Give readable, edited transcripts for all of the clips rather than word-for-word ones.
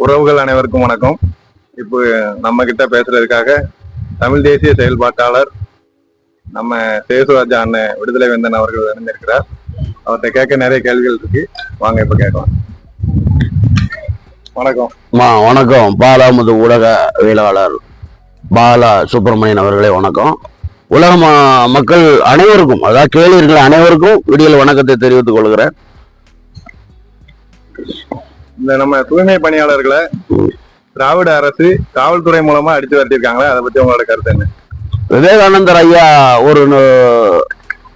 உறவுகள் அனைவருக்கும் வணக்கம். இப்போ நம்ம கிட்ட பேசுறதுக்காக தமிழ் தேசிய செயல்பாட்டாளர் நம்ம சேசுராஜா அண்ணன் விடுதலை வேந்தன் அவர்கள் இணைந்திருக்கிறார். அவர்கிட்ட கேட்க நிறைய கேள்விகள் இருக்கு, வாங்க இப்ப கேட்கலாம். வணக்கம். வணக்கம். பாலாமுது ஊடகவியலாளர் பாலா சுப்பிரமணியன் அவர்களே வணக்கம். உலக மக்கள் அனைவருக்கும், அதாவது கேள்விகள் அனைவருக்கும் விடியல் வணக்கத்தை தெரிவித்துக் கொள்கிறேன். இந்த நம்ம தூய்மை பணியாளர்களை திராவிட அரசு காவல்துறை மூலமா அடித்து வரட்டிருக்காங்களா, அதை பத்தி உங்களோட கருத்து என்ன? விவேகானந்தர் ஐயா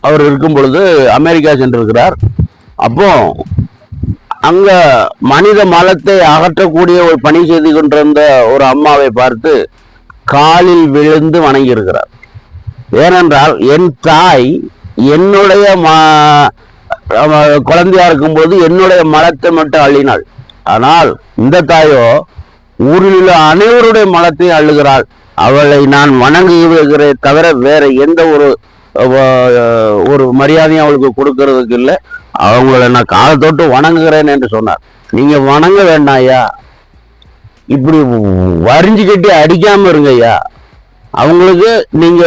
அவர் இருக்கும் பொழுது அமெரிக்கா சென்றிருக்கிறார். அப்போ அங்க மனித மலத்தை அகற்றக்கூடிய ஒரு பணி செய்து கொண்டிருந்த ஒரு அம்மாவை பார்த்து காலில் விழுந்து வணங்கி இருக்கிறார். ஏனென்றால் என் தாய் என்னுடைய குழந்தையா இருக்கும்போது என்னுடைய மலத்தை மட்டும் அள்ளினாள். ஆனால் இந்த தாயோ ஊரில் உள்ள அனைவருடைய மலத்தையும் அள்ளுகிறாள். அவளை நான் வணங்குகிறேன் தவிர வேற எந்த ஒரு மரியாதையும் அவளுக்கு கொடுக்கறதுக்கு இல்லை. அவங்கள நான் காலை தொட்டு வணங்குகிறேன் என்று சொன்னார். நீங்க வணங்க வேண்டாம் ஐயா, இப்படி வரிஞ்சு கட்டி அடிக்காம இருங்க ஐயா. அவங்களுக்கு நீங்க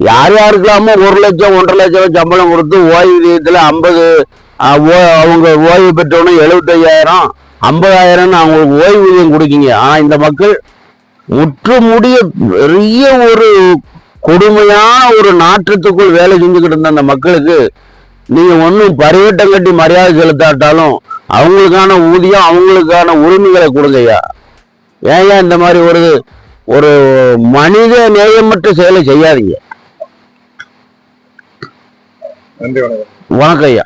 யார் யாருக்கெல்லாமோ 1 லட்சம் 1.5 லட்சம் சம்பளம் கொடுத்து ஓய்வூதியத்துல 50 அவங்க ஓய்வு பெற்றவனும் 75,000 50,000 அவங்களுக்கு ஓய்வூதியம் கொடுக்கீங்க. ஆனா இந்த மக்கள் முற்றுமுடிய பெரிய ஒரு கொடுமையான ஒரு நாற்றத்துக்குள் வேலை செஞ்சுக்கிட்டு இருந்த அந்த மக்களுக்கு நீங்க ஒன்றும் பரிவட்டம் கட்டி மரியாதை செலுத்தாட்டாலும் அவங்களுக்கான ஊதியம் அவங்களுக்கான உரிமைகளை கொடுங்கய்யா. ஏன் இந்த மாதிரி ஒரு மனித நேயமற்ற செயலை செய்யாதீங்க. நன்றி. வணக்கம். வணக்கம் ஐயா.